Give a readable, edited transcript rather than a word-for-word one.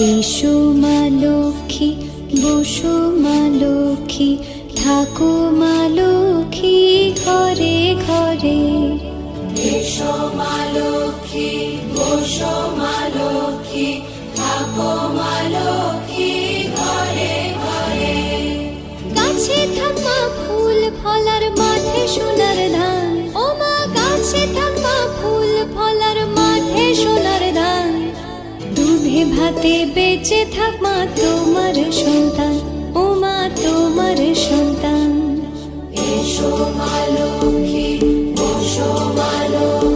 এসো মা লক্ষ্মী, বসো মা লক্ষ্মী, থাকো মা লক্ষ্মী ঘরে ঘরে। এসো মা লক্ষ্মী, বসো মা লক্ষ্মী, থাকো মা লক্ষ্মী ঘরে ঘরে। গাছে থাক মা ফুল ফলার, মাঠে সোনার ধান। ও মা গাছে থাক মা ফুল ফলার, মাঠে সোনার ধান। দুধে ভাতে বেঁচে থাক মা তোমার সন্তান, ও মা তোমার সন্তান। এসো মা লক্ষ্মী, বসো মা লক্ষ্মী,